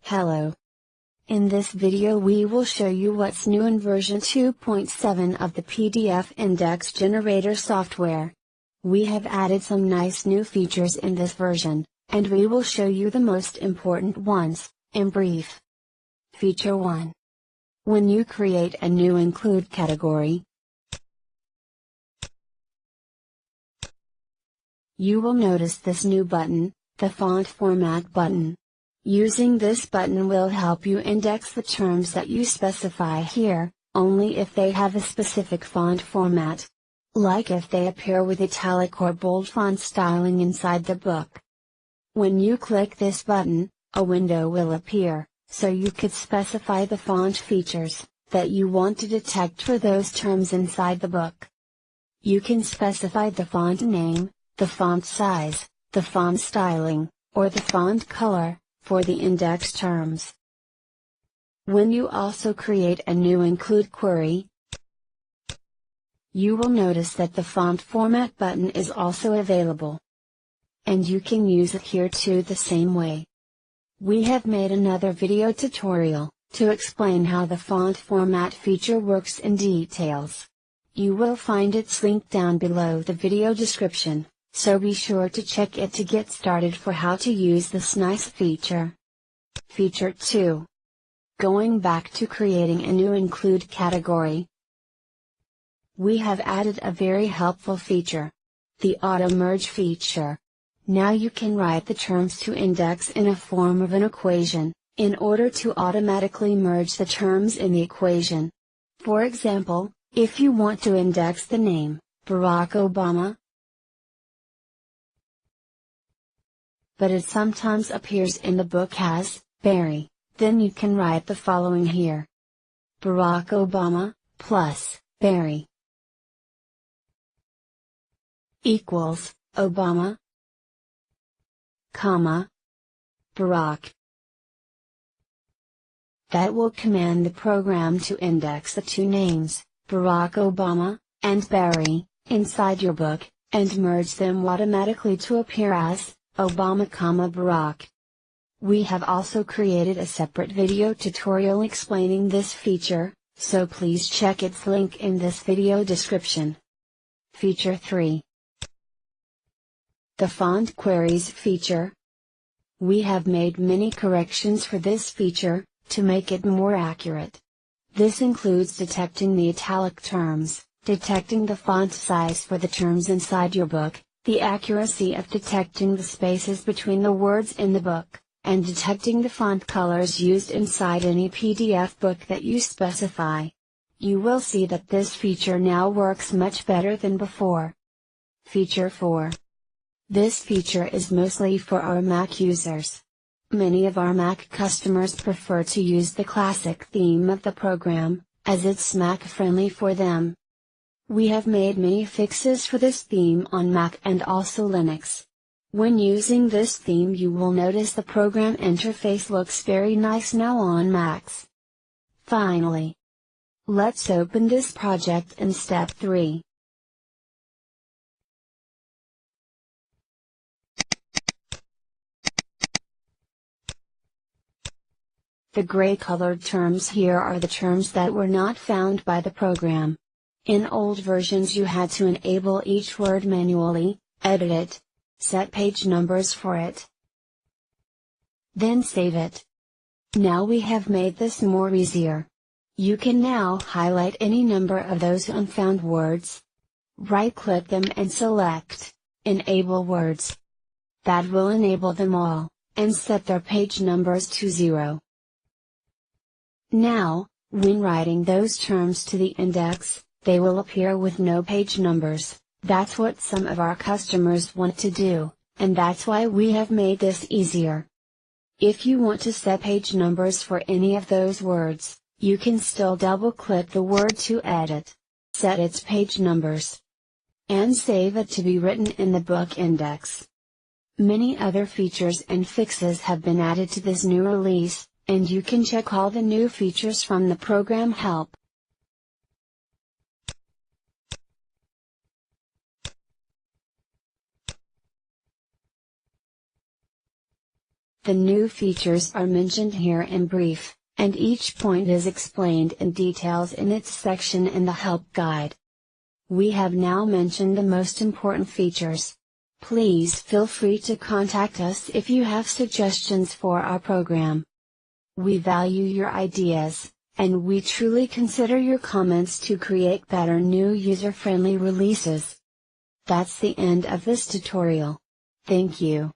Hello. In this video we will show you what's new in version 2.7 of the PDF Index Generator software. We have added some nice new features in this version, and we will show you the most important ones, in brief. Feature 1. When you create a new include category, you will notice this new button, the Font Format button. Using this button will help you index the terms that you specify here, only if they have a specific font format. Like if they appear with italic or bold font styling inside the book. When you click this button, a window will appear, so you could specify the font features that you want to detect for those terms inside the book. You can specify the font name, the font size, the font styling, or the font color, for the index terms. When you also create a new include query, you will notice that the font format button is also available. And you can use it here too the same way. We have made another video tutorial to explain how the font format feature works in details. You will find its link down below the video description, so be sure to check it to get started for how to use this nice feature. Feature 2. Going back to creating a new include category, we have added a very helpful feature. The Auto Merge feature. Now you can write the terms to index in a form of an equation, in order to automatically merge the terms in the equation. For example, if you want to index the name, Barack Obama, but it sometimes appears in the book as Barry, then you can write the following here. Barack Obama, plus, Barry, equals, Obama, comma, Barack. That will command the program to index the two names, Barack Obama, and Barry, inside your book, and merge them automatically to appear as Obama, Barack. We have also created a separate video tutorial explaining this feature, so please check its link in this video description. Feature 3. The Font Queries feature. We have made many corrections for this feature, to make it more accurate. This includes detecting the italic terms, detecting the font size for the terms inside your book, the accuracy of detecting the spaces between the words in the book, and detecting the font colors used inside any PDF book that you specify. You will see that this feature now works much better than before. Feature 4. This feature is mostly for our Mac users. Many of our Mac customers prefer to use the classic theme of the program, as it's Mac-friendly for them. We have made many fixes for this theme on Mac and also Linux. When using this theme you will notice the program interface looks very nice now on Macs. Finally, let's open this project in step 3. The gray colored terms here are the terms that were not found by the program. In old versions you had to enable each word manually, edit it, set page numbers for it, then save it. Now we have made this more easier. You can now highlight any number of those unfound words, right-click them and select Enable Words. That will enable them all, and set their page numbers to 0. Now, when writing those terms to the index, they will appear with no page numbers. That's what some of our customers want to do, and that's why we have made this easier. If you want to set page numbers for any of those words, you can still double-click the word to edit, set its page numbers, and save it to be written in the book index. Many other features and fixes have been added to this new release, and you can check all the new features from the program help. The new features are mentioned here in brief, and each point is explained in details in its section in the help guide. We have now mentioned the most important features. Please feel free to contact us if you have suggestions for our program. We value your ideas, and we truly consider your comments to create better new user-friendly releases. That's the end of this tutorial. Thank you.